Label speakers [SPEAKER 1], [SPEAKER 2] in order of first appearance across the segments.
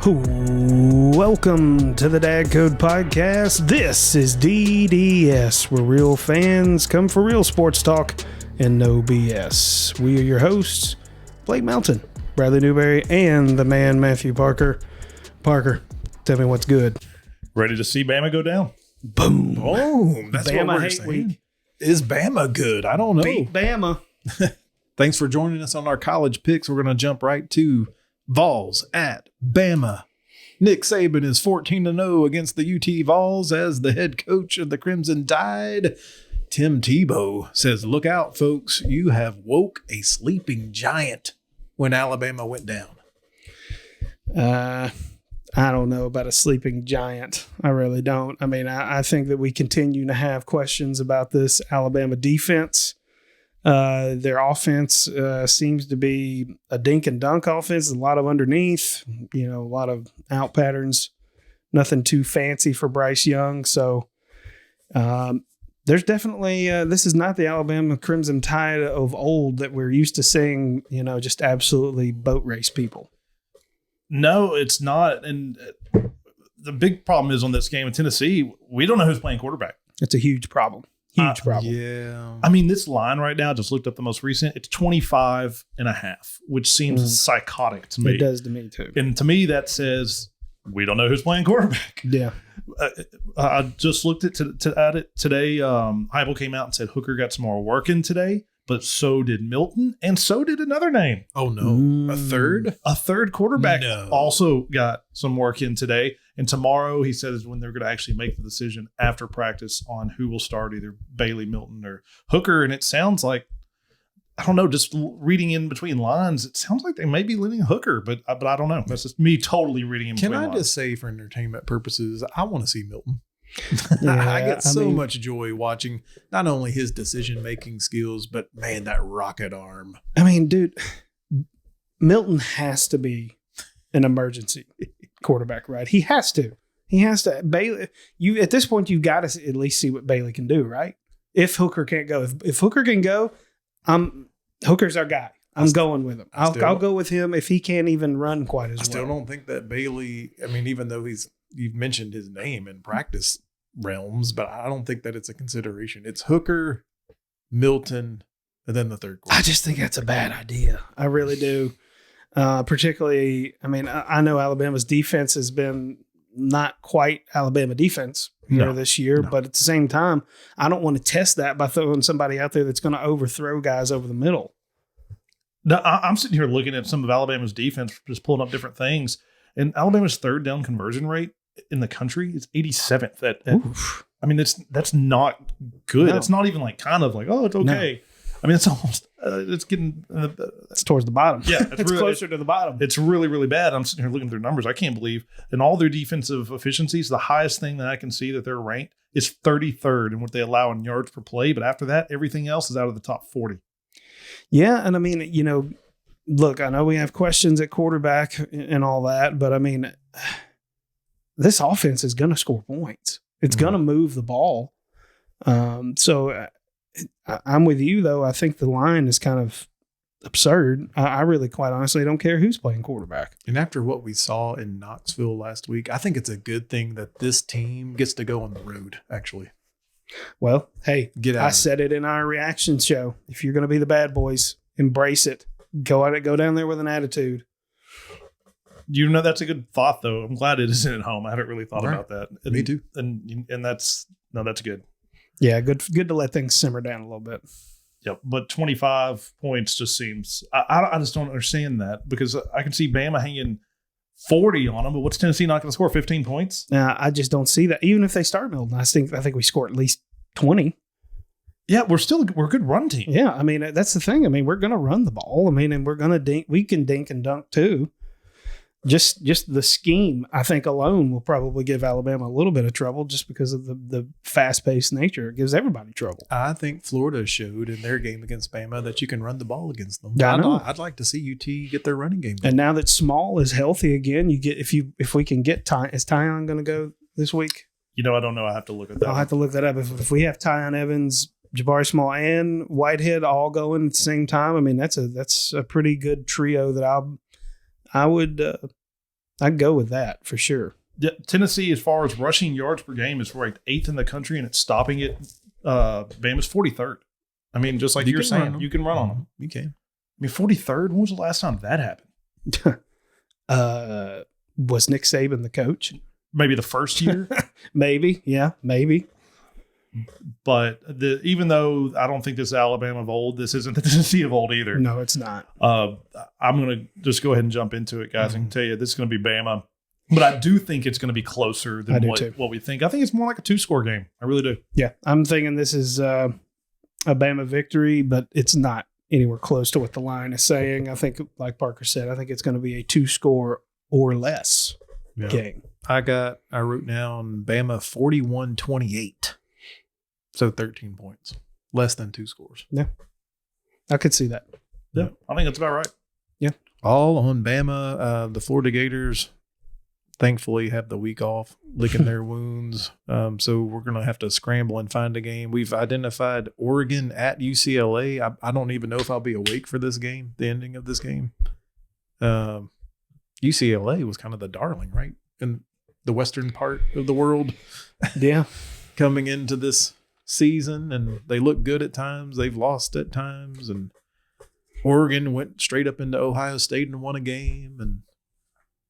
[SPEAKER 1] Welcome to the Dad Code Podcast. This is DDS, where real fans come for real sports talk and no BS. We are your hosts, Blake Melton, Bradley Newberry, and the man Matthew Parker. Parker, tell me what's good.
[SPEAKER 2] Ready to see Bama go down?
[SPEAKER 1] Boom.
[SPEAKER 3] Boom. That's
[SPEAKER 1] Bama
[SPEAKER 3] what we're
[SPEAKER 1] hate
[SPEAKER 3] saying.
[SPEAKER 1] week.
[SPEAKER 3] Is Bama good? I don't know.
[SPEAKER 1] Beat Bama.
[SPEAKER 3] Thanks for joining us on our college picks. We're going to jump right to Vols at Bama. Nick Saban is 14-0 against the UT Vols as the head coach of the Crimson Tide. Tim Tebow says, look out, folks. You have woke a sleeping giant when Alabama went down.
[SPEAKER 1] I don't know about a sleeping giant. I really don't. I mean, I think that we continue to have questions about this Alabama defense. Their offense seems to be a dink and dunk offense, a lot of underneath, a lot of out patterns, nothing too fancy for Bryce Young. So there's definitely, this is not the Alabama Crimson Tide of old that we're used to seeing, just absolutely boat race people.
[SPEAKER 2] No, it's not. And the big problem is on this game in Tennessee, we don't know who's playing quarterback.
[SPEAKER 1] It's a huge problem. Huge problem.
[SPEAKER 3] Yeah.
[SPEAKER 2] I mean, this line right now, just looked up the most recent, it's 25.5, which seems psychotic to me.
[SPEAKER 1] It does to me too.
[SPEAKER 2] And to me, that says we don't know who's playing quarterback.
[SPEAKER 1] Yeah.
[SPEAKER 2] I just looked at it today. Heupel came out and said Hooker got some more work in today, but so did Milton, and so did another name.
[SPEAKER 3] Oh, no. A third?
[SPEAKER 2] A third quarterback
[SPEAKER 3] No.
[SPEAKER 2] also got some work in today. And tomorrow, he says, when they're going to actually make the decision after practice on who will start, either Bailey, Milton, or Hooker. And it sounds like, I don't know, just reading in between lines, it sounds like they may be leaning Hooker, but I don't know. That's just me totally reading in between lines.
[SPEAKER 3] Can I just say, for entertainment purposes, I want to see Milton.
[SPEAKER 1] Yeah,
[SPEAKER 3] I get so much joy watching not only his decision-making skills, but, man, that rocket arm.
[SPEAKER 1] I mean, dude, Milton has to be an emergency quarterback, right? He has to. Bailey, at this point, you've got to at least see what Bailey can do, right? If Hooker can't go. If Hooker can go, Hooker's our guy. I'm going with him. I'll go with him if he can't even run quite as well.
[SPEAKER 3] I still don't think that Bailey, I mean, even though you've mentioned his name in practice realms, but I don't think that it's a consideration. It's Hooker, Milton, and then the third quarter.
[SPEAKER 1] I just think that's a bad idea. I really do. Particularly, I mean, I know Alabama's defense has been not quite Alabama defense this year, but at the same time, I don't want to test that by throwing somebody out there that's going to overthrow guys over the middle.
[SPEAKER 2] No, I'm sitting here looking at some of Alabama's defense, just pulling up different things. And Alabama's third down conversion rate in the country is 87th. I mean, that's not good.
[SPEAKER 1] No.
[SPEAKER 2] It's not even it's okay. No. I mean, it's almost, it's getting.
[SPEAKER 1] It's towards the bottom.
[SPEAKER 2] Yeah.
[SPEAKER 1] It's closer to the bottom.
[SPEAKER 2] It's really, really bad. I'm sitting here looking at their numbers. I can't believe in all their defensive efficiencies, the highest thing that I can see that they're ranked is 33rd in what they allow in yards per play. But after that, everything else is out of the top 40.
[SPEAKER 1] Yeah. And I mean, look, I know we have questions at quarterback and all that, but I mean, this offense is going to score points. It's going to move the ball. So I'm with you, though. I think the line is kind of absurd. I really, quite honestly, don't care who's playing quarterback.
[SPEAKER 3] And after what we saw in Knoxville last week, I think it's a good thing that this team gets to go on the road, actually.
[SPEAKER 1] Well, hey,
[SPEAKER 3] I
[SPEAKER 1] said it in our reaction show. If you're going to be the bad boys, embrace it. Go down there with an attitude.
[SPEAKER 2] That's a good thought, though. I'm glad it isn't at home. I haven't really thought about that. And,
[SPEAKER 3] me too.
[SPEAKER 2] And that's good.
[SPEAKER 1] Yeah, good to let things simmer down a little bit.
[SPEAKER 2] Yep, but 25 points just seems I just don't understand that, because I can see Bama hanging 40 on them, but what's Tennessee not going to score 15 points?
[SPEAKER 1] I just don't see that. Even if they start Milton, I think we score at least 20.
[SPEAKER 2] Yeah, we're a good run team.
[SPEAKER 1] Yeah, I mean, that's the thing. I mean, we're going to run the ball. I mean, and we're going to dink. We can dink and dunk too. Just the scheme, I think, alone will probably give Alabama a little bit of trouble just because of the fast-paced nature. It gives everybody trouble.
[SPEAKER 3] I think Florida showed in their game against Bama that you can run the ball against them.
[SPEAKER 1] I know.
[SPEAKER 3] I'd like to see UT get their running game.
[SPEAKER 1] And now that Small is healthy again, if we can get is Tyon going to go this week?
[SPEAKER 2] I don't know. I have to look at that.
[SPEAKER 1] I'll have to look that up. If we have Tyon Evans, Jabari Small, and Whitehead all going at the same time, I mean, that's a pretty good trio that I would I'd go with that for sure.
[SPEAKER 2] Yeah, Tennessee, as far as rushing yards per game, is ranked 8th in the country, and it's stopping it. Bama's 43rd. I mean, just like you're saying, you can run on them.
[SPEAKER 3] You can.
[SPEAKER 2] I mean, 43rd? When was the last time that happened?
[SPEAKER 1] Was Nick Saban the coach?
[SPEAKER 2] Maybe the first year?
[SPEAKER 1] Maybe. Yeah, maybe.
[SPEAKER 2] But even though I don't think this is Alabama of old, this isn't the Tennessee of old either.
[SPEAKER 1] No, it's not.
[SPEAKER 2] I'm going to just go ahead and jump into it, guys. I can tell you this is going to be Bama. But I do think it's going to be closer than what we think. I think it's more like a 2-score game. I really do.
[SPEAKER 1] Yeah, I'm thinking this is a Bama victory, but it's not anywhere close to what the line is saying. I think, like Parker said, I think it's going to be a 2-score or less game.
[SPEAKER 3] I wrote down Bama 41-28. So 13 points. Less than 2 scores.
[SPEAKER 1] Yeah. I could see that.
[SPEAKER 2] Yeah, I think that's about right.
[SPEAKER 1] Yeah.
[SPEAKER 3] All on Bama. The Florida Gators thankfully have the week off, licking their wounds. So we're going to have to scramble and find a game. We've identified Oregon at UCLA. I don't even know if I'll be awake for this game, the ending of this game. UCLA was kind of the darling, right? In the western part of the world.
[SPEAKER 1] Yeah.
[SPEAKER 3] Coming into this season, and they look good at times. They've lost at times. And Oregon went straight up into Ohio State and won a game. And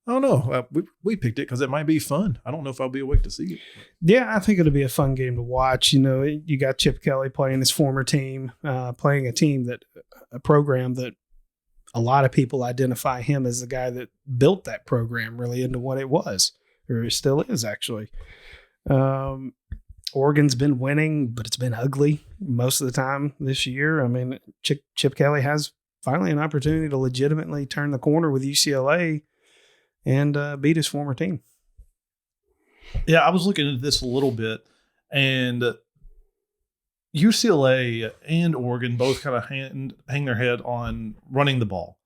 [SPEAKER 3] I don't know. We picked it because it might be fun. I don't know if I'll be awake to see it.
[SPEAKER 1] Yeah, I think it'll be a fun game to watch. You know, you got Chip Kelly playing his former team, playing a program that a lot of people identify him as the guy that built that program really into what it was, or it still is actually. Oregon's been winning, but it's been ugly most of the time this year. I mean, Chip Kelly has finally an opportunity to legitimately turn the corner with UCLA and beat his former team.
[SPEAKER 2] Yeah, I was looking at this a little bit, and UCLA and Oregon both kind of hang their head on running the ball.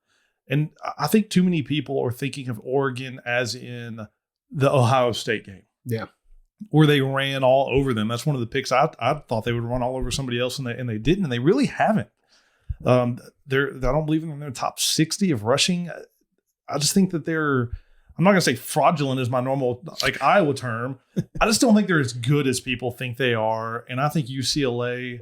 [SPEAKER 2] And I think too many people are thinking of Oregon as in the Ohio State game.
[SPEAKER 1] Yeah.
[SPEAKER 2] Where they ran all over them. That's one of the picks. I thought they would run all over somebody else, and they didn't, and they really haven't. I don't believe in their top 60 of rushing. I just think that I'm not going to say fraudulent is my normal like Iowa term. I just don't think they're as good as people think they are. And I think UCLA,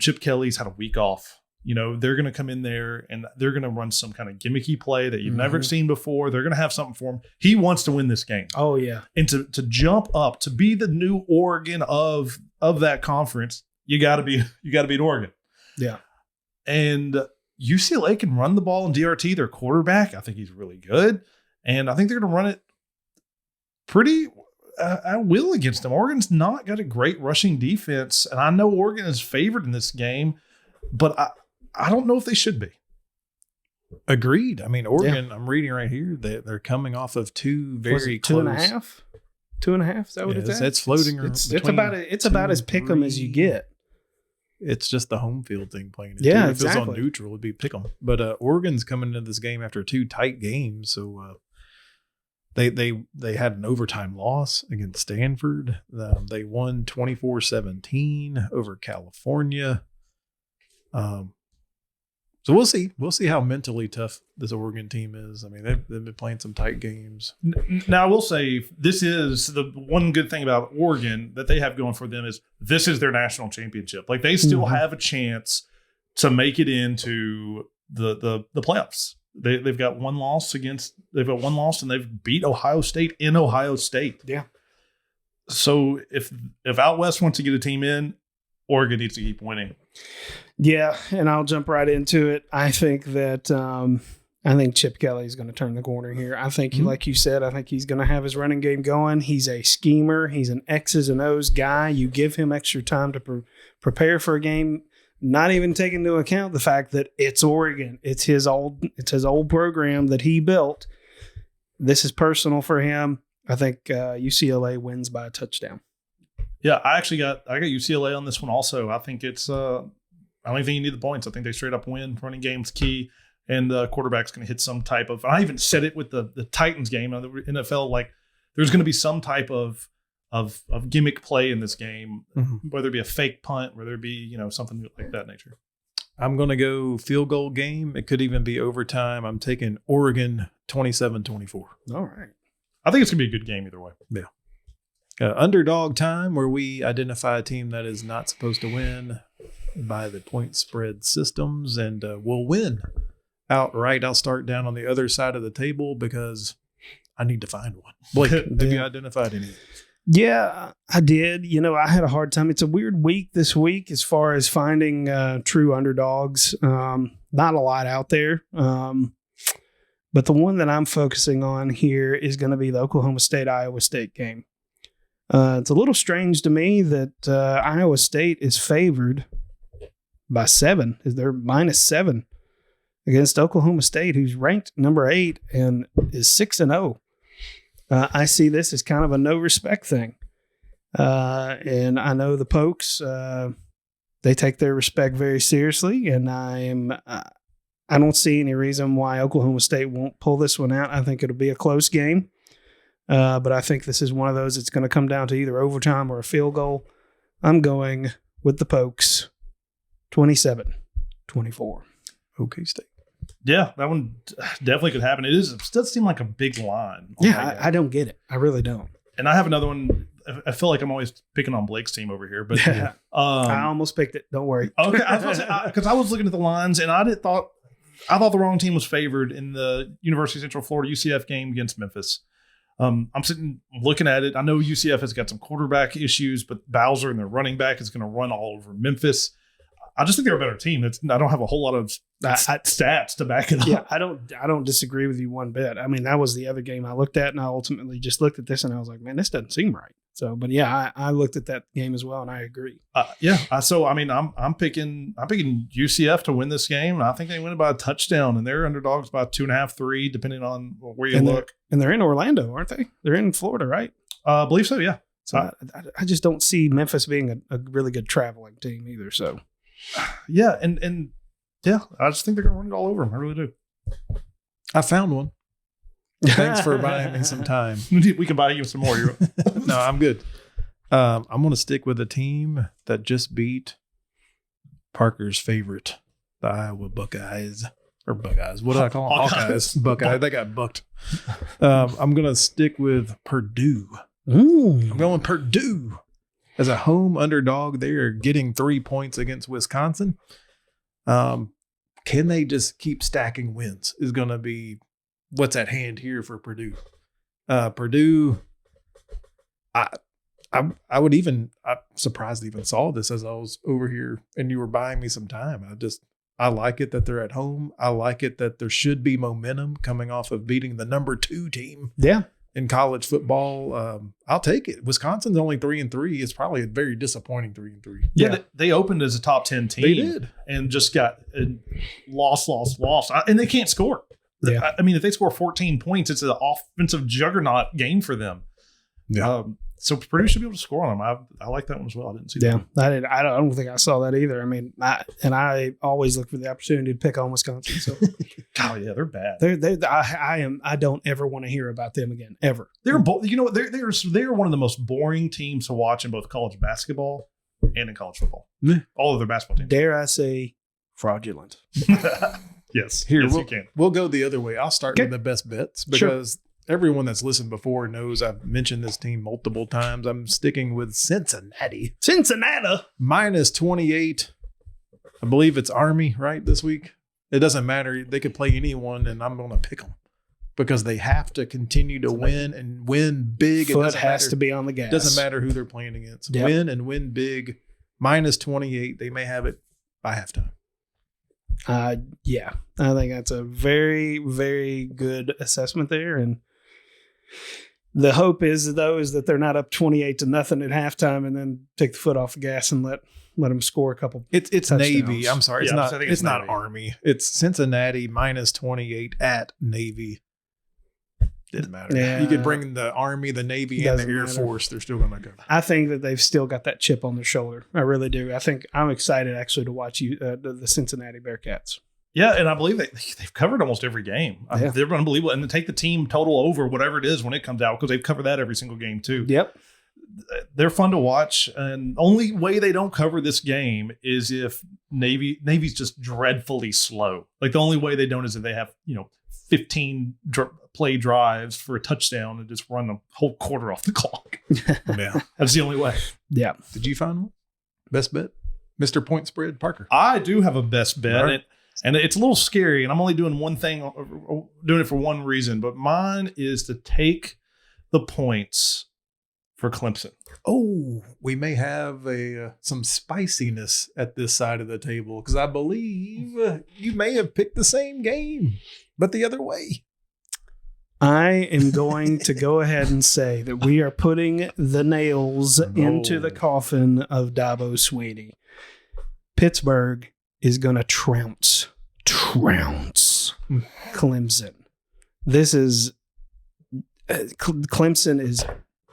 [SPEAKER 2] Chip Kelly's had a week off. You know, they're going to come in there and they're going to run some kind of gimmicky play that you've never seen before. They're going to have something for him. He wants to win this game.
[SPEAKER 1] Oh, yeah.
[SPEAKER 2] And to jump up, to be the new Oregon of that conference, you got to beat Oregon.
[SPEAKER 1] Yeah. And
[SPEAKER 2] UCLA can run the ball in DRT. Their quarterback, I think he's really good. And I think they're going to run it pretty at will against them. Oregon's not got a great rushing defense. And I know Oregon is favored in this game, but I don't know if they should be.
[SPEAKER 3] Agreed. I mean, Oregon, I'm reading right here, they're coming off of two very
[SPEAKER 1] close.
[SPEAKER 3] 2.5?
[SPEAKER 1] 2.5? Is that what it's at?
[SPEAKER 3] It's floating.
[SPEAKER 1] It's about as pick 'em as you get.
[SPEAKER 3] It's just the home field thing playing.
[SPEAKER 1] Yeah,
[SPEAKER 3] If
[SPEAKER 1] exactly.
[SPEAKER 3] it was on neutral, it'd be pick 'em. But Oregon's coming into this game after 2 tight games, so they had an overtime loss against Stanford. They won 24-17 over California. So we'll see. We'll see how mentally tough this Oregon team is. I mean, they've been playing some tight games.
[SPEAKER 2] Now, I will say this is the one good thing about Oregon that they have going for them is this is their national championship. Like they still have a chance to make it into the playoffs. They've got one loss and they've beat Ohio State in Ohio State.
[SPEAKER 1] Yeah.
[SPEAKER 2] So if out West wants to get a team in, Oregon needs to keep winning.
[SPEAKER 1] Yeah, and I'll jump right into it. I think that I think Chip Kelly is going to turn the corner here. I think, like you said, I think he's going to have his running game going. He's a schemer. He's an X's and O's guy. You give him extra time to prepare for a game, not even taking into account the fact that it's Oregon. It's his old program that he built. This is personal for him. I think UCLA wins by a touchdown.
[SPEAKER 2] Yeah, I got UCLA on this one also. I think it's I don't think you need the points. I think they straight up win. Running game's key, and the quarterback's going to hit some type of. I even said it with the Titans game on the NFL. Like there's going to be some type of gimmick play in this game, whether it be a fake punt, whether it be something like that nature.
[SPEAKER 3] I'm going to go field goal game. It could even be overtime. I'm taking Oregon 27-24.
[SPEAKER 1] All right.
[SPEAKER 2] I think it's going to be a good game either way.
[SPEAKER 3] Yeah. Underdog time, where we identify a team that is not supposed to win by the point spread systems and will win outright. I'll start down on the other side of the table because I need to find one. Blake, have you identified any?
[SPEAKER 1] Yeah, I did. I had a hard time. It's a weird week this week as far as finding true underdogs. Not a lot out there. But the one that I'm focusing on here is going to be the Oklahoma State-Iowa State game. It's a little strange to me that Iowa State is favored by 7. They're -7 against Oklahoma State, who's ranked number 8 and is 6-0. I see this as kind of a no respect thing. And I know the Pokes, they take their respect very seriously. And I don't see any reason why Oklahoma State won't pull this one out. I think it'll be a close game. But I think this is one of those that's going to come down to either overtime or a field goal. I'm going with the Pokes 27-24.
[SPEAKER 3] OK State.
[SPEAKER 2] Yeah, that one definitely could happen. It does seem like a big line.
[SPEAKER 1] Yeah, I don't get it. I really don't.
[SPEAKER 2] And I have another one. I feel like I'm always picking on Blake's team over here, but
[SPEAKER 1] I almost picked it. Don't worry.
[SPEAKER 2] Okay, because I was looking at the lines and I thought the wrong team was favored in the University of Central Florida UCF game against Memphis. I'm sitting looking at it. I know UCF has got some quarterback issues, but Bowser and their running back is going to run all over Memphis. I just think they're a better team. I don't have a whole lot of stats to back it up.
[SPEAKER 1] Yeah, I don't disagree with you one bit. I mean, that was the other game I looked at, and I ultimately just looked at this and I was like, man, this doesn't seem right. So, but yeah, I looked at that game as well, and I agree.
[SPEAKER 2] So I mean, I'm picking UCF to win this game. I think they win by a touchdown, and they're underdogs by 2.5, 3, depending on where you look.
[SPEAKER 1] And they're in Orlando, aren't they? They're in Florida, right?
[SPEAKER 2] I believe so. Yeah.
[SPEAKER 1] So I just don't see Memphis being a really good traveling team either. So.
[SPEAKER 2] Yeah, and yeah, I just think they're going to run it all over them. I really do.
[SPEAKER 3] I found one. Thanks for buying me some time.
[SPEAKER 2] We can buy you some more.
[SPEAKER 3] No, I'm good. I'm going to stick with a team that just beat Parker's favorite, the Iowa Buckeyes. Or Buckeyes. What do I call them? Hawkeyes. Buckeyes. They got booked. I'm going to stick with Purdue. I'm going Purdue. As a home underdog, they are getting 3 points against Wisconsin. Can they just keep stacking wins is going to be what's at hand here for Purdue. Purdue, I'm surprised I even saw this as I was over here and you were buying me some time. I like it that they're at home. I like it that there should be momentum coming off of beating the number 2 team.
[SPEAKER 1] Yeah.
[SPEAKER 3] In college football, I'll take it. Wisconsin's only 3-3. It's probably a very disappointing 3-3.
[SPEAKER 2] Yeah, they opened as a top 10 team.
[SPEAKER 3] They did,
[SPEAKER 2] and just got lost, and they can't score.
[SPEAKER 1] Yeah,
[SPEAKER 2] I mean, if they score 14 points, it's an offensive juggernaut game for them.
[SPEAKER 3] Yeah.
[SPEAKER 2] So Purdue should be able to score on them. I like that one as well. I didn't see that.
[SPEAKER 1] Yeah, I don't think I saw that either. I mean, I always look for the opportunity to pick on Wisconsin. So,
[SPEAKER 2] oh yeah, they're bad.
[SPEAKER 1] I don't ever want to hear about them again, ever.
[SPEAKER 2] They're they're one of the most boring teams to watch in both college basketball and in college football. All of their basketball teams.
[SPEAKER 1] Dare I say, fraudulent?
[SPEAKER 2] Yes.
[SPEAKER 3] Here,
[SPEAKER 2] you can.
[SPEAKER 3] We'll go the other way. I'll start with the best bets because everyone that's listened before knows I've mentioned this team multiple times. I'm sticking with Cincinnati. -28. I believe it's Army, right, this week? It doesn't matter. They could play anyone, and I'm going to pick them because they have to continue to win and win big.
[SPEAKER 1] Foot has to be on the gas.
[SPEAKER 3] Doesn't matter who they're playing against.
[SPEAKER 1] Yep.
[SPEAKER 3] Win and win big. -28. They may have it by halftime.
[SPEAKER 1] Yeah, I think that's a very, very good assessment there. And the hope is that they're not up 28-0 at halftime and then take the foot off the gas and let them score a couple.
[SPEAKER 3] It's
[SPEAKER 1] touchdowns.
[SPEAKER 3] Navy. I'm sorry.
[SPEAKER 2] Yeah,
[SPEAKER 3] It's not Army. It's Cincinnati -28 at Navy. Didn't matter.
[SPEAKER 1] Yeah.
[SPEAKER 3] You could bring the Army, the Navy, and the Air Force. They're still going to go.
[SPEAKER 1] I think that they've still got that chip on their shoulder. I really do. I think I'm excited actually to watch the Cincinnati Bearcats.
[SPEAKER 2] Yeah, and I believe they've covered almost every game.
[SPEAKER 1] Yeah.
[SPEAKER 2] They're unbelievable. And to take the team total over whatever it is when it comes out, because they've covered that every single game too.
[SPEAKER 1] Yep.
[SPEAKER 2] they're fun to watch. And only way they don't cover this game is if Navy's just dreadfully slow. Like the only way they don't is if they have, 15 play drives for a touchdown and just run the whole quarter off the clock.
[SPEAKER 3] Yeah.
[SPEAKER 2] That's the only way.
[SPEAKER 1] Yeah.
[SPEAKER 3] Did you find one? Best bet? Mr. Point Spread Parker.
[SPEAKER 2] I do have a best bet.
[SPEAKER 3] Right.
[SPEAKER 2] And it's a little scary, and I'm only doing one thing, doing it for one reason, but mine is to take the points for Clemson.
[SPEAKER 3] Oh, we may have some spiciness at this side of the table because I believe you may have picked the same game, but the other way.
[SPEAKER 1] I am going to go ahead and say that we are putting the nails into the coffin of Dabo Swinney. Pittsburgh is going to trounce Clemson. This is Clemson is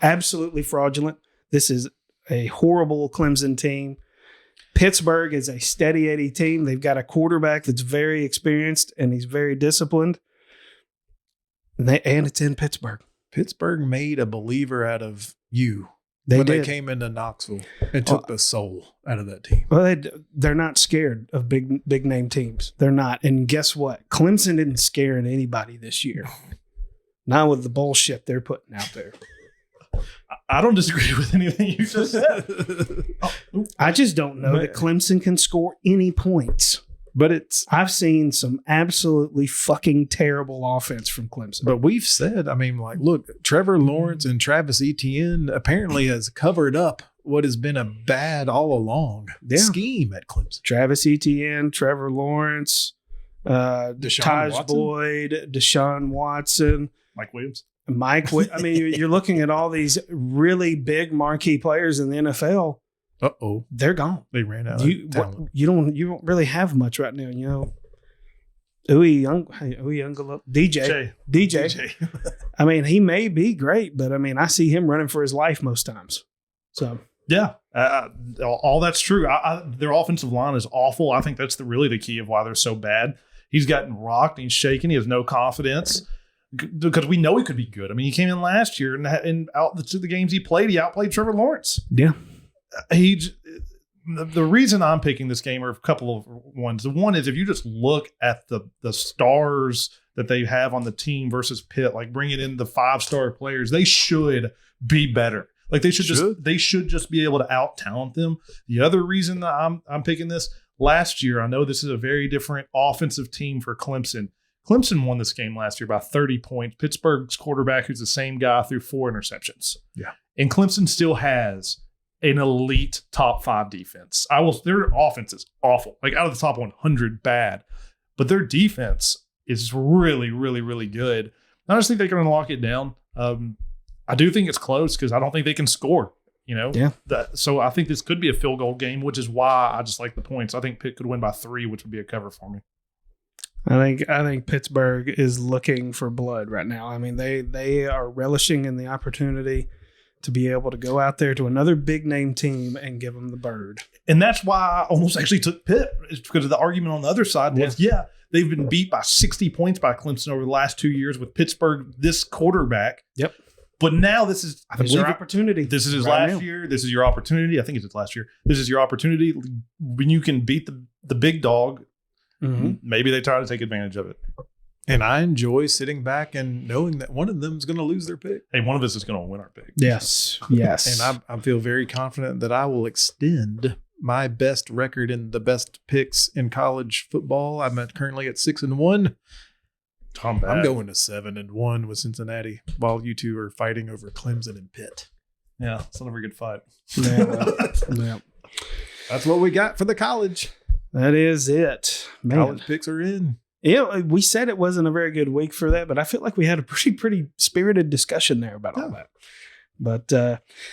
[SPEAKER 1] absolutely fraudulent. This is a horrible Clemson team. Pittsburgh is a steady Eddie team. They've got a quarterback that's very experienced and he's very disciplined. And it's in Pittsburgh.
[SPEAKER 3] Pittsburgh made a believer out of you
[SPEAKER 1] They
[SPEAKER 3] they came into Knoxville and took the soul out of that team.
[SPEAKER 1] Well, they're not scared of big name teams. They're not. And guess what? Clemson didn't scare anybody this year. Not with the bullshit they're putting out there.
[SPEAKER 2] I don't disagree with anything you just said.
[SPEAKER 1] I just don't know that Clemson can score any points.
[SPEAKER 3] But
[SPEAKER 1] I've seen some absolutely fucking terrible offense from Clemson.
[SPEAKER 3] But we've said, look, Trevor Lawrence and Travis Etienne apparently has covered up what has been a bad all along scheme at Clemson.
[SPEAKER 1] Travis Etienne, Trevor Lawrence, Taj Boyd, Deshaun Watson,
[SPEAKER 2] Mike Williams.
[SPEAKER 1] You're looking at all these really big marquee players in the NFL.
[SPEAKER 3] Uh-oh.
[SPEAKER 1] They're gone.
[SPEAKER 3] They ran out of talent.
[SPEAKER 1] You don't really have much right now, DJ. He may be great, but I see him running for his life most times. So
[SPEAKER 2] yeah, all that's true. Their offensive line is awful. I think that's really the key of why they're so bad. He's gotten rocked. He's shaken. He has no confidence because we know he could be good. He came in last year and out the games he played, he outplayed Trevor Lawrence.
[SPEAKER 1] Yeah.
[SPEAKER 2] The reason I'm picking this game are a couple of ones. The one is if you just look at the stars that they have on the team versus Pitt, like bringing in the 5-star players, they should be better. Like they should just be able to out talent them. The other reason that I'm picking this, last year, I know this is a very different offensive team for Clemson. Clemson won this game last year by 30 points. Pittsburgh's quarterback, who's the same guy, threw 4 interceptions.
[SPEAKER 3] Yeah. And
[SPEAKER 2] Clemson still has an elite top 5 defense. Their offense is awful. Like out of the top 100, bad. But their defense is really, really, really good. I just think they can lock it down. I do think it's close because I don't think they can score.
[SPEAKER 1] Yeah.
[SPEAKER 2] So I think this could be a field goal game, which is why I just like the points. I think Pitt could win by 3, which would be a cover for me.
[SPEAKER 1] I think Pittsburgh is looking for blood right now. They are relishing in the opportunity to be able to go out there to another big name team and give them the bird.
[SPEAKER 2] And that's why I almost actually took Pitt, is because of the argument on the other side was, they've been beat by 60 points by Clemson over the last 2 years with Pittsburgh, this quarterback.
[SPEAKER 1] Yep.
[SPEAKER 2] But now this is
[SPEAKER 1] your opportunity.
[SPEAKER 2] This is his last year. This is your opportunity. I think it's his last year. This is your opportunity when you can beat the big dog. Mm-hmm. Maybe they try to take advantage of it.
[SPEAKER 3] And I enjoy sitting back and knowing that one of them is going to lose their pick.
[SPEAKER 2] Hey, one of us is going to win our pick.
[SPEAKER 1] Yes.
[SPEAKER 3] And I feel very confident that I will extend my best record in the best picks in college football. I'm currently at 6-1. I'm going to 7-1 with Cincinnati while you two are fighting over Clemson and Pitt.
[SPEAKER 2] Yeah, it's not a very good fight.
[SPEAKER 1] Yeah.
[SPEAKER 3] That's what we got for the college.
[SPEAKER 1] That is it. Man.
[SPEAKER 3] College picks are in.
[SPEAKER 1] Yeah, we said it wasn't a very good week for that, but I feel like we had a pretty spirited discussion there about all that. But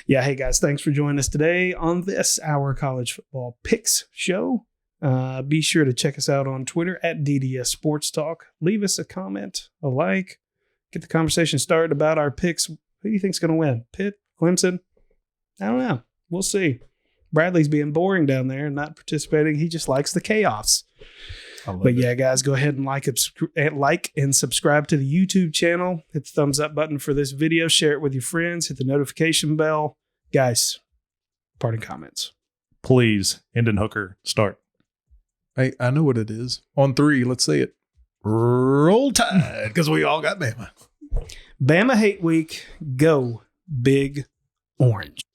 [SPEAKER 1] hey guys, thanks for joining us today on this Our College Football Picks show. Be sure to check us out on Twitter at DDS Sports Talk. Leave us a comment, a like, get the conversation started about our picks. Who do you think's going to win? Pitt, Clemson? I don't know. We'll see. Bradley's being boring down there and not participating. He just likes the chaos. But yeah, guys, go ahead and like and subscribe to the YouTube channel. Hit the thumbs up button for this video. Share it with your friends. Hit the notification bell. Guys, parting comments.
[SPEAKER 2] Please, Hendon Hooker, start.
[SPEAKER 3] Hey, I know what it is. On 3, let's say it. Roll Tide, because we all got Bama.
[SPEAKER 1] Bama Hate Week. Go Big Orange.